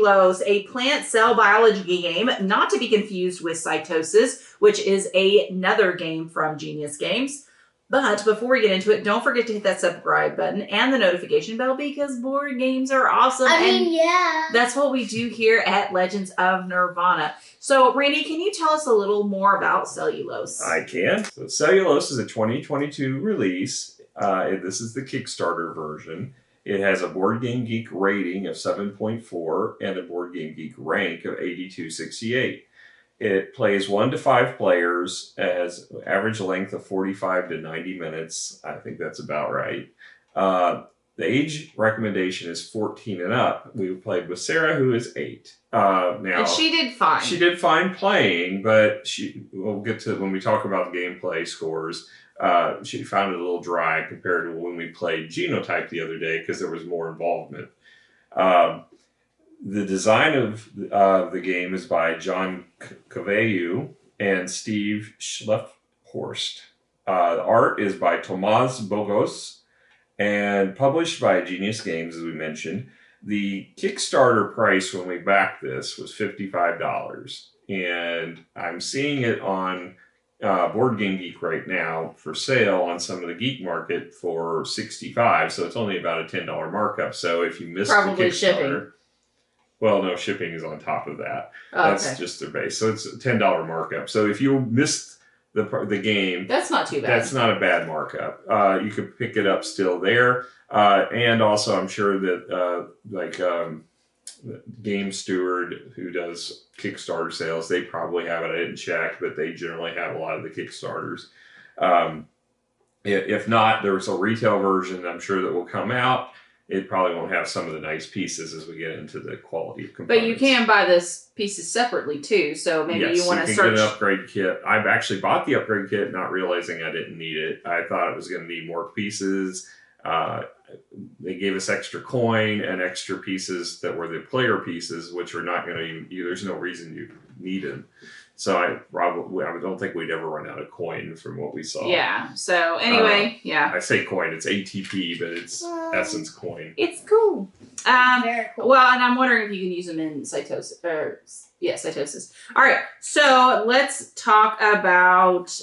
Cellulose, a plant cell biology game, not to be confused with Cytosis, which is another game from Genius Games. But before we get into it, don't forget to hit that subscribe button and the notification bell because board games are awesome. Yeah. That's what we do here at Legends of Nirvana. So, Randy, can you tell us a little more about Cellulose? I can. So Cellulose is a 2022 release. This is the Kickstarter version. It has a Board Game Geek rating of 7.4 and a Board Game Geek rank of 8268. It plays 1 to 5 players, has average length of 45 to 90 minutes. I think that's about right. The age recommendation is 14 and up. We played with Sarah, who is 8. Now, and she did fine. She did fine playing, but we'll get to when we talk about the gameplay scores. She found it a little dry compared to when we played Genotype the other day because there was more involvement. The design of the game is by John Caveyu and Steve Schlephorst. The art is by Tomas Bogos and published by Genius Games, as we mentioned. The Kickstarter price when we backed this was $55, and I'm seeing it on Board Game Geek right now for sale on some of the geek market for $65, so it's only about a $10 markup. So if you missed Probably the Kickstarter, shipping. Well, no, shipping is on top of that. Oh, That's okay. just their base, so it's a $10 markup. So if you missed the game, That's not too bad. that's not a bad markup. You could pick it up still there, and also I'm sure that Game Steward, who does Kickstarter sales, they probably have it. I didn't check, but they generally have a lot of the Kickstarters. If not, there's a retail version I'm sure that will come out. It probably won't have some of the nice pieces as we get into the quality of components. But you can buy this pieces separately too, so maybe you want to can search. get an upgrade kit. I've actually bought the upgrade kit, not realizing I didn't need it. I thought it was going to need more pieces. They gave us extra coin and extra pieces that were the player pieces, which are not going to. There's no reason you need them. So I don't think we'd ever run out of coin from what we saw. Yeah. So anyway, yeah. I say coin, it's ATP, but it's Essence coin. It's cool. Very cool. Well, and I'm wondering if you can use them in Cytosis. All right. So let's talk about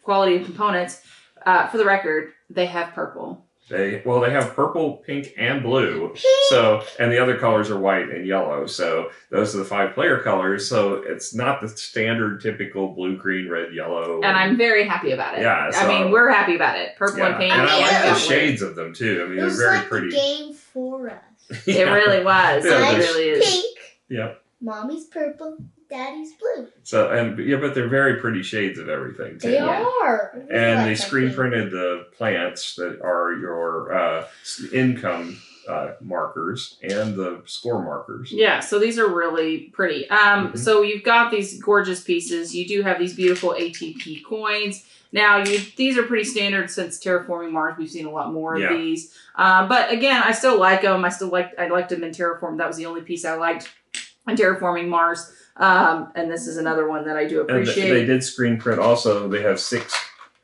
quality of components. For the record, they have purple. They have purple, pink, and blue. Pink. So, and the other colors are white and yellow. So those are the 5 player colors. So it's not the standard typical blue, green, red, yellow. And I'm very happy about it. Yeah, I mean, we're happy about it. Purple and pink. And I like the blue. shades of them too. I mean, It they're was very like pretty. the game for us. It really was. Yeah, It really is. Pink. Yeah. Mommy's purple. Daddy's blue. So but they're very pretty shades of everything too. They Yeah. are. I really And like they that screen game. printed the plants that are your income markers and the score markers. Yeah, so these are really pretty. So you've got these gorgeous pieces. You do have these beautiful ATP coins. Now, these are pretty standard since Terraforming Mars. We've seen a lot more of these. But again, I still like them. I liked them in Terraform. That was the only piece I liked in Terraforming Mars. And this is another one that I do appreciate. And they did screen print also. They have 6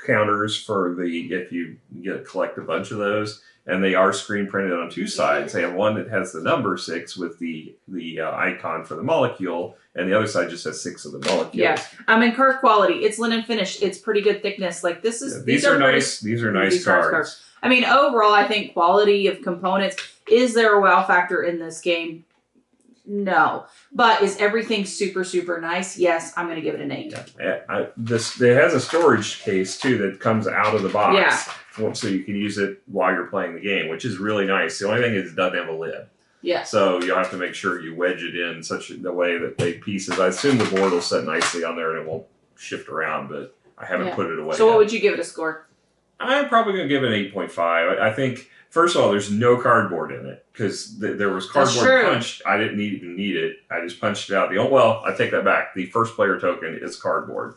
counters for if you collect a bunch of those. And they are screen printed on 2 sides. They have one that has the number 6 with the icon for the molecule, and the other side just has 6 of the molecules. Yeah. In card quality, it's linen finish. It's pretty good thickness. Like this is These are nice. These are nice cards. I mean, overall, I think quality of components. Is there a wow factor in this game? No. But is everything super, super nice? Yes, I'm going to give it an 8. It has a storage case, too, that comes out of the box. Yeah. So you can use it while you're playing the game, which is really nice. The only thing is it doesn't have a lid. Yeah. So you'll have to make sure you wedge it in such a way that the pieces, I assume the board will set nicely on there and it won't shift around, but I haven't put it away So yet. what would you give it a score? I'm probably going to give it an 8.5. I think, first of all, there's no cardboard in it because there was cardboard punched. I didn't even need it. I just punched it out. I take that back. The first player token is cardboard.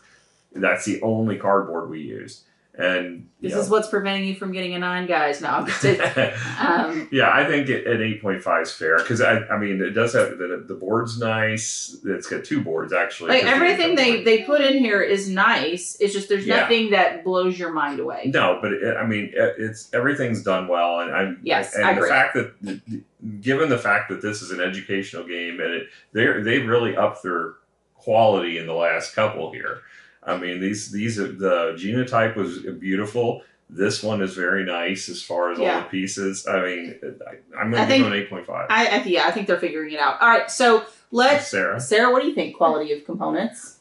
That's the only cardboard we used. And this is what's preventing you from getting a 9, guys. No, I'm just yeah, I think an 8.5 is fair because I mean it does have the board's nice. It's got 2 boards actually. Like everything they put in here is nice. It's just there's nothing that blows your mind away. No, but it's everything's done well, and I agree. The fact that given the fact that this is an educational game and they've really upped their quality in the last couple here. I mean, these the genotype was beautiful. This one is very nice as far as all the pieces. I mean, I'm going to give them an 8.5. I think they're figuring it out. All right, so Sarah, what do you think? Quality of components?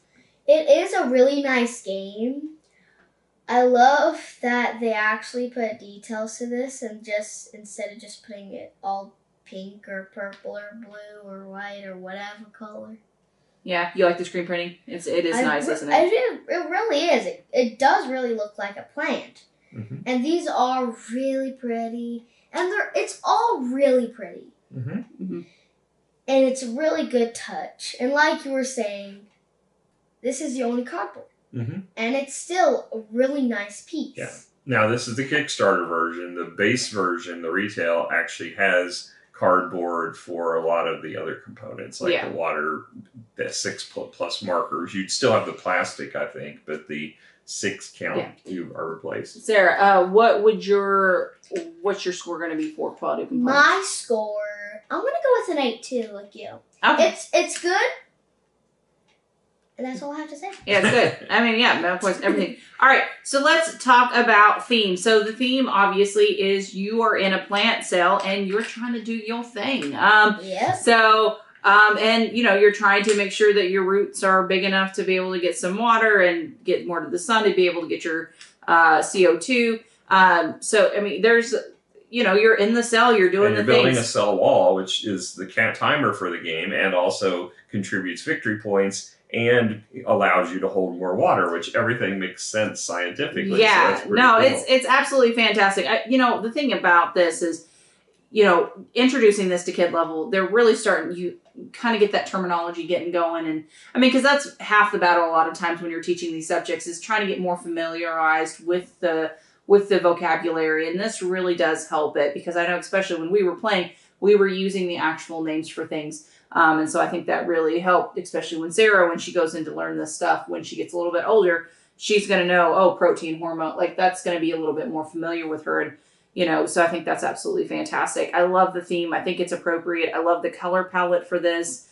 It is a really nice game. I love that they actually put details to this and just instead of just putting it all pink or purple or blue or white or whatever color. Yeah, you like the screen printing? It is nice, isn't it? It really is. It does really look like a plant. Mm-hmm. And these are really pretty. And it's all really pretty. Mm-hmm. Mm-hmm. And it's a really good touch. And like you were saying, this is the only cardboard. Mm-hmm. And it's still a really nice piece. Yeah. Now, this is the Kickstarter version. The base version, the retail, actually has cardboard for a lot of the other components, like the water, the 6+ markers. You'd still have the plastic, I think, but the 6 count you are replaced. Sarah, what's your score going to be for quality of components? My score, I'm going to go with an 8 too, like you. Okay. It's good. And that's all I have to say. Yeah, it's good. I mean, of course, everything. All right, so let's talk about theme. So the theme, obviously, is you are in a plant cell and you're trying to do your thing. Yes. So, and, you're trying to make sure that your roots are big enough to be able to get some water and get more to the sun to be able to get your CO2. So, I mean, there's... you're in the cell, you're doing the things. You're building a cell wall, which is the timer for the game and also contributes victory points and allows you to hold more water, which everything makes sense scientifically. Yeah, so cool. It's absolutely fantastic. The thing about this is, introducing this to kid level, they're really starting, you kind of get that terminology getting going. And I mean, because that's half the battle a lot of times when you're teaching these subjects is trying to get more familiarized with the vocabulary. And this really does help it because I know, especially when we were playing, we were using the actual names for things. And so I think that really helped, especially when Sarah, when she goes in to learn this stuff, when she gets a little bit older, she's going to know, protein, hormone, like that's going to be a little bit more familiar with her. And, so I think that's absolutely fantastic. I love the theme. I think it's appropriate. I love the color palette for this.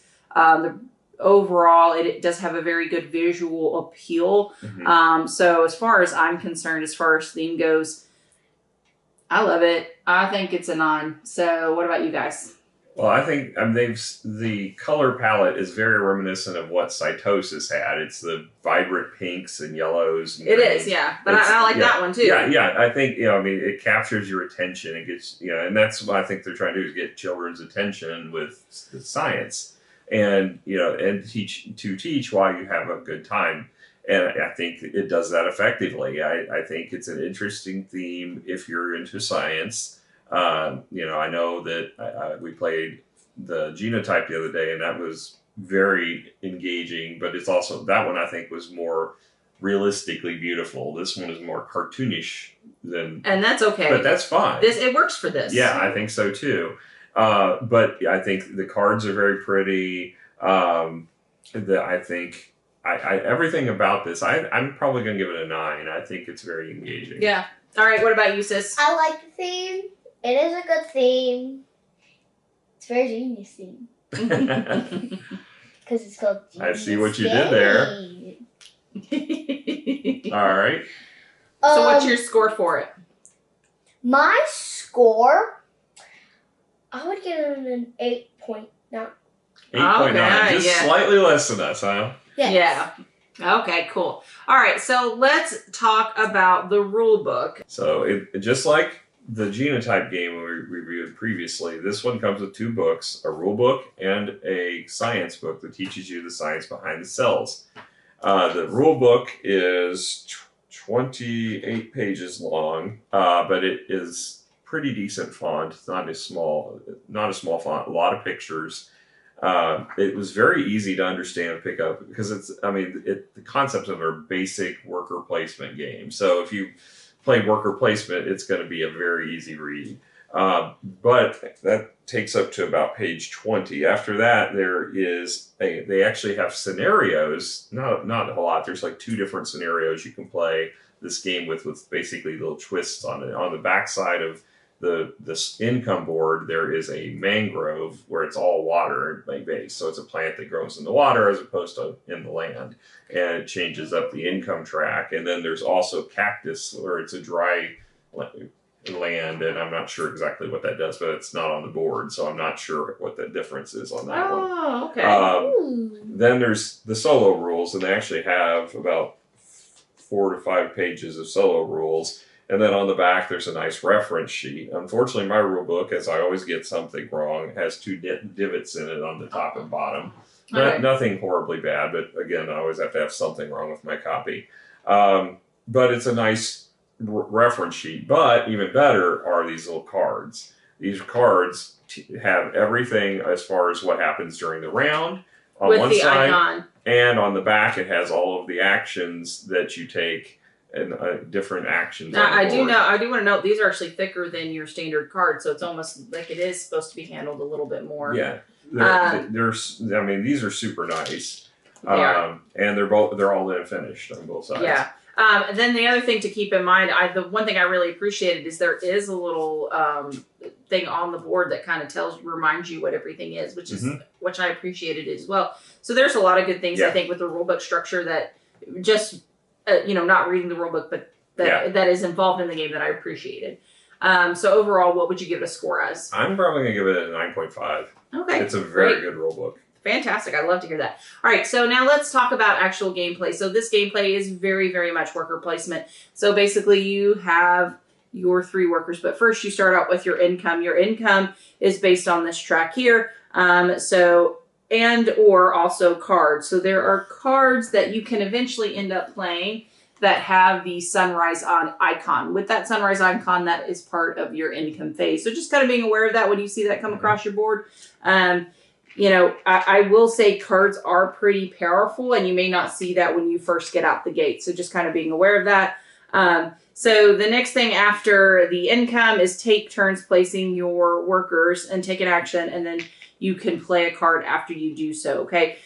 Overall, it does have a very good visual appeal. Mm-hmm. So as far as I'm concerned, as far as theme goes, I love it. I think it's a 9. So what about you guys? Well, I think the color palette is very reminiscent of what Cytosis had. It's the vibrant pinks and yellows. And it is, yeah. But I like that one too. Yeah. I think, it captures your attention. It gets, and that's what I think they're trying to do is get children's attention with the science and, and teach why you have a good time. And I think it does that effectively. I think it's an interesting theme if you're into science. I know that we played the genotype the other day, and that was very engaging. But it's also that one I think was more realistically beautiful. This one is more cartoonish than, and that's okay. But that's fine. It works for this. Yeah, I think so too. But I think the cards are very pretty. I think everything about this, I'm probably going to give it a 9. I think it's very engaging. Yeah. All right. What about you, sis? I like the theme. It is a good theme. It's a very genius theme. Because it's called Genius I see what you did there. All right. So what's your score for it? My score, I would give it an 8.9. 8.9. Just slightly less than us, huh? Yes. Yeah. Okay, cool. All right, so let's talk about the rule book. So it just like the genotype game we reviewed previously, this one comes with 2 books, a rule book and a science book that teaches you the science behind the cells. The rule book is 28 pages long, but it is pretty decent font. It's not a small font, a lot of pictures. It was very easy to understand and pick up because the concepts of a basic worker placement game. So if you played worker placement, it's going to be a very easy read. But that takes up to about page 20. After that, they actually have scenarios, not a whole lot. There's like 2 different scenarios you can play this game with basically little twists on it. On the backside of this income board, there is a mangrove where it's all water based. So it's a plant that grows in the water as opposed to in the land. And it changes up the income track. And then there's also cactus, where it's a dry land, and I'm not sure exactly what that does, but it's not on the board, so I'm not sure what the difference is on that one. Oh, okay. Then there's the solo rules, and they actually have about 4 to 5 pages of solo rules. And then on the back, there's a nice reference sheet. Unfortunately, my rule book, as I always get something wrong, has 2 divots in it on the top and bottom. Nothing horribly bad, but again, I always have to have something wrong with my copy. But it's a nice reference sheet. But even better are these little cards. These cards have everything as far as what happens during the round on with one the side, icon. And on the back it has all of the actions that you take and different actions. Now, I do want to note these are actually thicker than your standard card, so it's almost like it is supposed to be handled a little bit more. Yeah, these are super nice. And they're all in finished on both sides. Yeah. Then the other thing to keep in mind, the one thing I really appreciated is there is a little thing on the board that kind of reminds you what everything is, which I appreciated as well. So there's a lot of good things I think with the rulebook structure that just not reading the rulebook, but that is involved in the game that I appreciated. So overall, what would you give it a score as? I'm probably going to give it a 9.5. Okay, it's a very good rulebook. Fantastic. I'd love to hear that. All right, so now let's talk about actual gameplay. So this gameplay is very, very much worker placement. So basically you have your 3 workers, but first you start out with your income. Your income is based on this track here. Or also cards. So there are cards that you can eventually end up playing that have the sunrise icon. With that sunrise icon, that is part of your income phase. So just kind of being aware of that when you see that come across your board. I will say cards are pretty powerful, and you may not see that when you first get out the gate. So just kind of being aware of that. So the next thing after the income is take turns placing your workers and take an action, and then you can play a card after you do so, okay?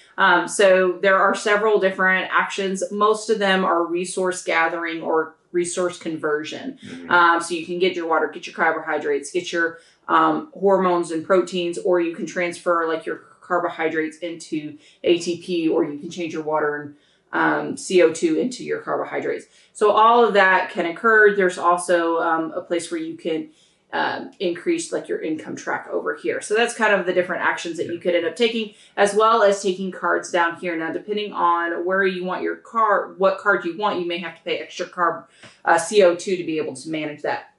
So there are several different actions. Most of them are resource gathering or resource conversion. So you can get your water, get your carbohydrates, get your hormones and proteins, or you can transfer like your carbohydrates into ATP, or you can change your water and CO2 into your carbohydrates. So all of that can occur. There's also a place where you can increase like your income track over here. So that's kind of the different actions that you could end up taking, as well as taking cards down here. Now, depending on where you want your card, what card you want, you may have to pay extra CO2 to be able to manage that.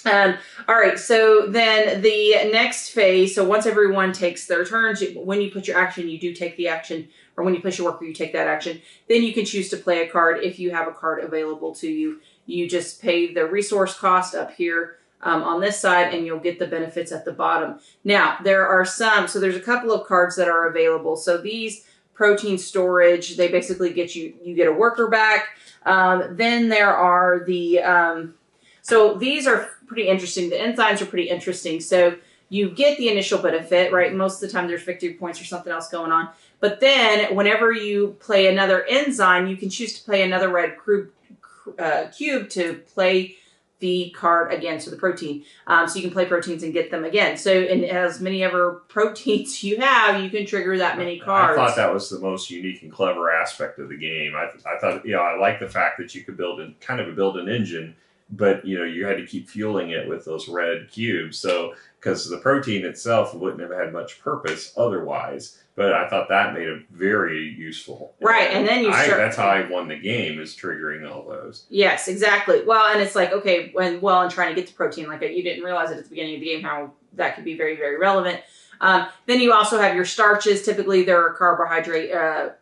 All right, so then the next phase, so once everyone takes their turns, when you put your action, you do take the action, or when you place your worker, you take that action. Then you can choose to play a card. If you have a card available to you, you just pay the resource cost up here on this side, and you'll get the benefits at the bottom. Now, there are so there's a couple of cards that are available. So these protein storage, they basically get you get a worker back. Then there are so these are pretty interesting. The enzymes are pretty interesting. So you get the initial benefit, right? Most of the time there's victory points or something else going on. But then whenever you play another enzyme, you can choose to play another red cube to play the card again, so the protein. So you can play proteins and get them again. So and as many ever proteins you have, you can trigger that many cards. I thought that was the most unique and clever aspect of the game. I thought, I like the fact that you could build an engine, but you had to keep fueling it with those red cubes. So because the protein itself wouldn't have had much purpose otherwise. But I thought that made it very useful. Right, and then that's how I won the game, is triggering all those. Yes, exactly. Well, and it's like, okay, and trying to get the protein, like you didn't realize it at the beginning of the game how that could be very, very relevant. Then you also have your starches. Typically, they're a carbohydrate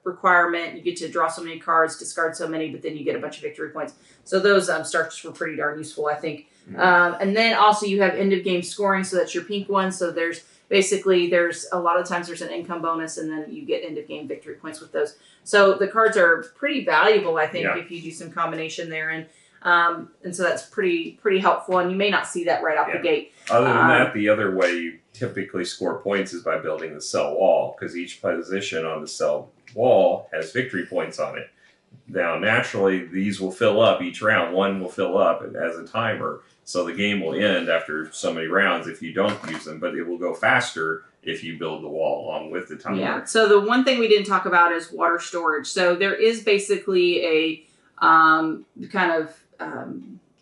requirement. You get to draw so many cards, discard so many, but then you get a bunch of victory points. So those starches were pretty darn useful, I think. And then also you have end of game scoring, so that's your pink one. So there's a lot of times there's an income bonus, and then you get end of game victory points with those. So the cards are pretty valuable, I think, if you do some combination there. And And so that's pretty helpful, and you may not see that right out the gate. Other than that, the other way you typically score points is by building the cell wall, because each position on the cell wall has victory points on it. Now, naturally, these will fill up each round. One will fill up as a timer, so the game will end after so many rounds if you don't use them, but it will go faster if you build the wall along with the timer. Yeah, so the one thing we didn't talk about is water storage. So there is basically a kind of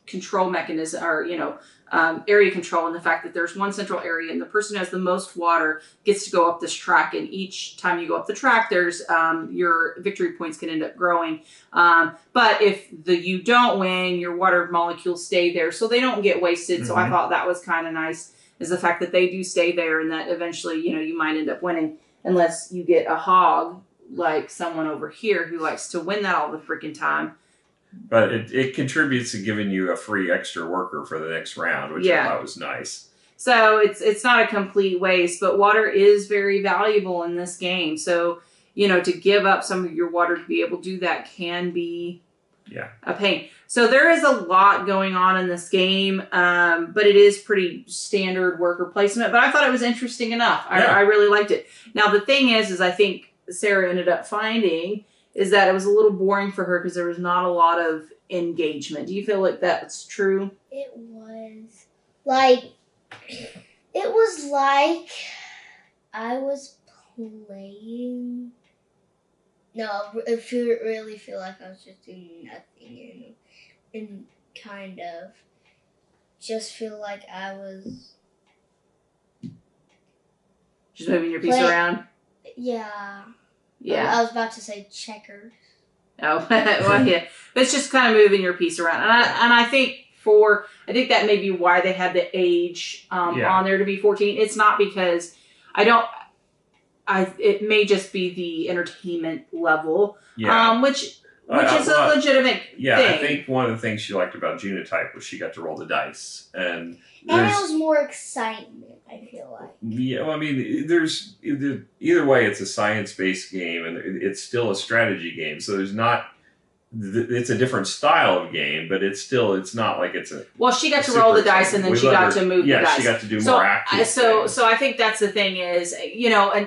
control mechanism, or area control, in the fact that there's one central area, and the person who has the most water gets to go up this track, and each time you go up the track, there's your victory points can end up growing. But if you don't win, your water molecules stay there, so they don't get wasted. So I thought that was kind of nice, is the fact that they do stay there, and that eventually, you might end up winning, unless you get a hog like someone over here who likes to win that all the freaking time. But it contributes to giving you a free extra worker for the next round, which I thought was nice. So it's not a complete waste, but water is very valuable in this game. So, to give up some of your water to be able to do that can be a pain. So there is a lot going on in this game, but it is pretty standard worker placement. But I thought it was interesting enough. I really liked it. Now, the thing is I think Sarah ended up finding is that it was a little boring for her because there was not a lot of engagement. Do you feel like that's true? It was like I was playing. No, I really feel like I was just doing nothing, and kind of just feel like I was just moving your piece around. Yeah. Yeah. I was about to say checkers. Oh, well, yeah. But it's just kind of moving your piece around. And I think that may be why they had the age on there to be 14. It's not because it may just be the entertainment level, which is a legitimate thing. I think one of the things she liked about Genotype was she got to roll the dice. And it was more excitement, I feel like. Yeah, well, I mean, there's either way, it's a science-based game, and it's still a strategy game. So it's a different style of game, but it's not like it's a. Well, she got to roll the dice, and then she got to move the dice. Yeah, she got to do more active. So I think that's the thing is,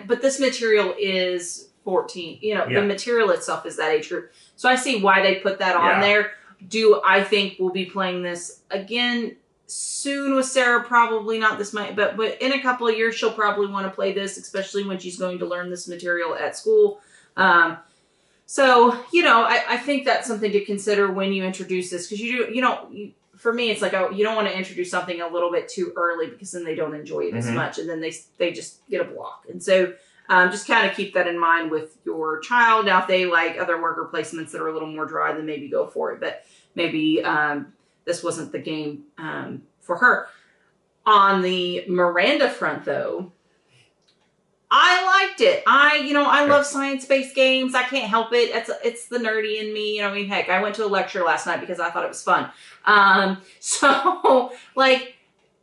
but this material is 14. The material itself is that age group. So I see why they put that on there. Do I think we'll be playing this again soon with Sarah? Probably not this month, but in a couple of years she'll probably want to play this, especially when she's going to learn this material at school. So I think that's something to consider when you introduce this, because for me it's like, you don't want to introduce something a little bit too early, because then they don't enjoy it as much, and then they just get a block. And so just kind of keep that in mind with your child. Now, if they like other worker placements that are a little more dry, then maybe go for it. But maybe this wasn't the game for her. On the Miranda front, though, I liked it. I love science-based games. I can't help it. It's the nerdy in me. Heck, I went to a lecture last night because I thought it was fun. So,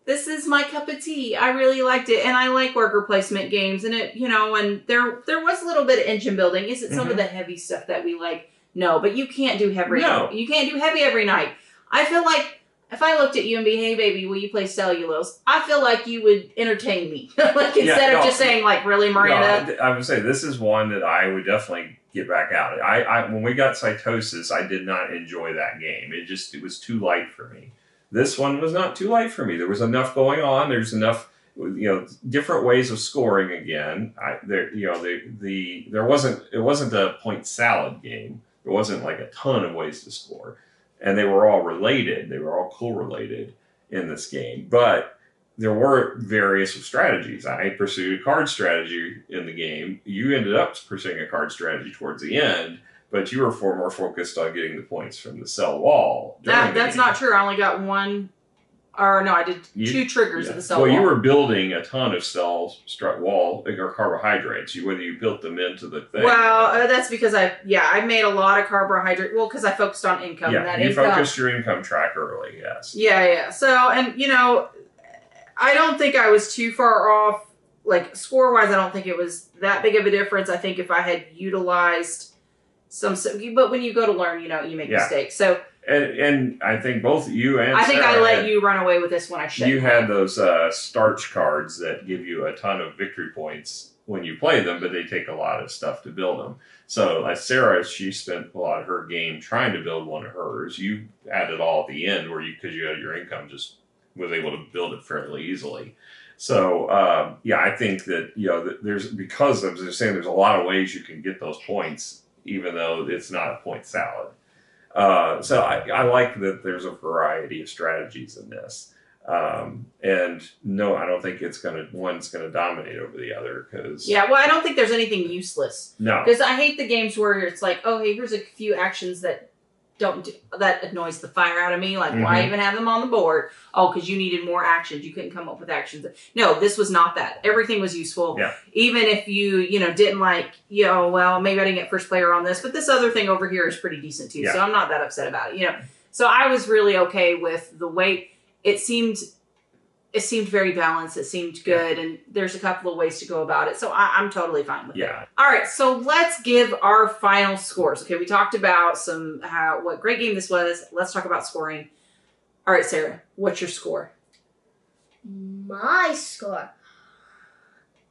this is my cup of tea. I really liked it, and I like worker placement games. And and there was a little bit of engine building. Is it some of the heavy stuff that we like? No, but you can't do heavy. No. You can't do heavy every night. I feel like if I looked at you and be, hey baby, will you play Cellulose? I feel like you would entertain me. Instead of just saying really, Miranda. No, I would say this is one that I would definitely get back out. When we got Cytosis, I did not enjoy that game. It was too light for me. This one was not too light for me. There was enough going on. There's enough, different ways of scoring again. It wasn't a point salad game. There wasn't a ton of ways to score. And they were all related. They were all correlated in this game. But there were various strategies. I pursued a card strategy in the game. You ended up pursuing a card strategy towards the end, but you were more focused on getting the points from the cell wall. That's not true. I only got one. Or no, I did two triggers of the cell wall. Well, you were building a ton of cell wall or carbohydrates. Whether you built them into the thing. Well, that's because I made a lot of carbohydrate. Well, because I focused on income. Yeah, you focused your income track early. Yes. Yeah. So, and I don't think I was too far off. Score wise, I don't think it was that big of a difference. I think if I had utilized but when you go to learn, you make mistakes. So. And I think both you and I think Sarah I let you run away with this when I should. You had those starch cards that give you a ton of victory points when you play them, but they take a lot of stuff to build them. So like Sarah, she spent a lot of her game trying to build one of hers. You had it all at the end where because you had your income, just was able to build it fairly easily. So I think that there's because I was just saying there's a lot of ways you can get those points, even though it's not a point salad. So I like that there's a variety of strategies in this. And no, I don't think one's gonna dominate over the other because well, I don't think there's anything useless. No, because I hate the games where it's like, oh, hey, here's a few actions that that annoys the fire out of me. Like, why even have them on the board? Oh, because you needed more actions. You couldn't come up with actions. No, this was not that. Everything was useful. Yeah. Even if you didn't like, well, maybe I didn't get first player on this, but this other thing over here is pretty decent too. Yeah. So I'm not that upset about it. So I was really okay with the way it seemed very balanced. It seemed good. And there's a couple of ways to go about it. So I'm totally fine with it. All right. So let's give our final scores. Okay. We talked about what great game this was. Let's talk about scoring. All right, Sarah, what's your score? My score.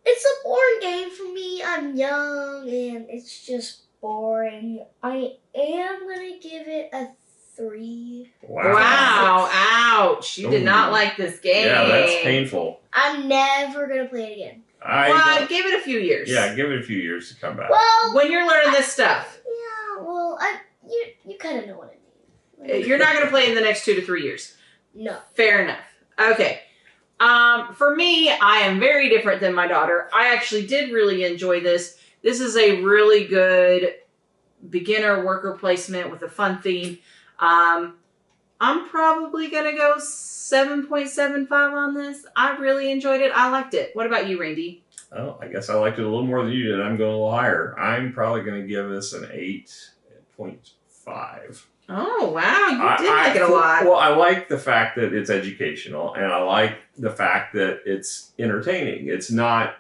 It's a boring game for me. I'm young and it's just boring. I am going to give it a 3. Wow. Ouch. You did not like this game. Yeah, that's painful. I'm never going to play it again. Give it a few years. Yeah, give it a few years to come back. Well, when you're learning this stuff. Yeah, well, you kind of know what I mean. You're not going to play in the next 2 to 3 years. No. Fair enough. Okay. For me, I am very different than my daughter. I actually did really enjoy this. This is a really good beginner worker placement with a fun theme. I'm probably going to go 7.75 on this. I really enjoyed it. I liked it. What about you, Randy? Oh, I guess I liked it a little more than you did. I'm going a little higher. I'm probably going to give this an 8.5. Oh, wow. You did like it a lot. Well, I like the fact that it's educational, and I like the fact that it's entertaining. It's not,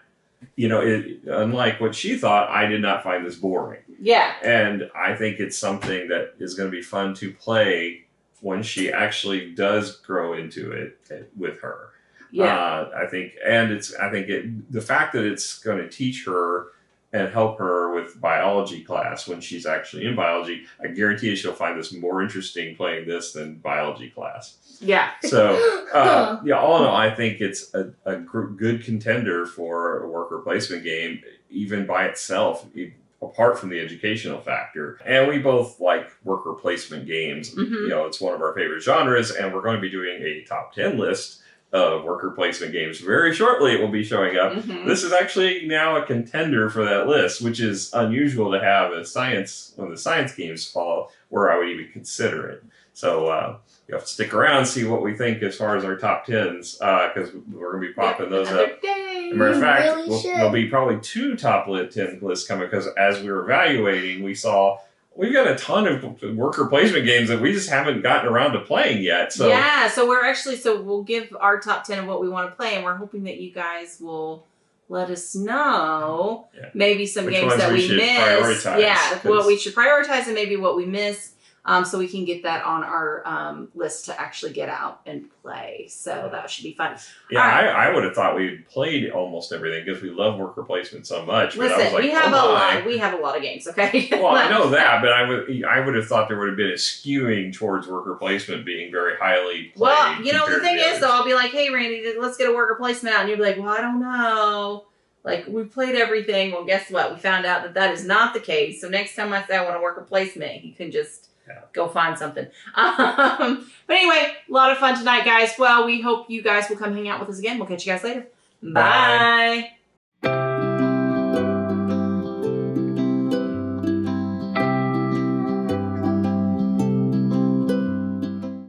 unlike what she thought, I did not find this boring. Yeah. And I think it's something that is going to be fun to play when she actually does grow into it with her. Yeah. I think the fact that it's going to teach her and help her with biology class when she's actually in biology, I guarantee you she'll find this more interesting playing this than biology class. Yeah. So, all in all, I think it's a good contender for a worker placement game, even by itself, apart from the educational factor. And we both like worker placement games. It's one of our favorite genres, and we're going to be doing a top 10 list of worker placement games. Very shortly it will be showing up. This is actually now a contender for that list, which is unusual to have when the science games fall where I would even consider it. So you have to stick around and see what we think as far as our top 10s, because we're going to be popping those up. As a matter of fact, there'll be probably 2 top 10 lists coming, because as we were evaluating, we saw we've got a ton of worker placement games that we just haven't gotten around to playing yet. So yeah, so we'll give our top 10 of what we want to play, and we're hoping that you guys will let us know maybe some games that we missed. Yeah, what we should prioritize and maybe what we missed. So we can get that on our list to actually get out and play. So that should be fun. Yeah, I would have thought we'd played almost everything because we love worker placement so much. Listen, but I was like, we have a lot of games, okay? Well, I know that, but I would have thought there would have been a skewing towards worker placement being very highly played. Well, the thing is, though, I'll be like, hey, Randy, let's get a worker placement out. And you'll be like, well, I don't know. Like, we played everything. Well, guess what? We found out that is not the case. So next time I say I want a worker placement, you can just go find something. But anyway, a lot of fun tonight, guys. Well, we hope you guys will come hang out with us again. We'll catch you guys later. Bye.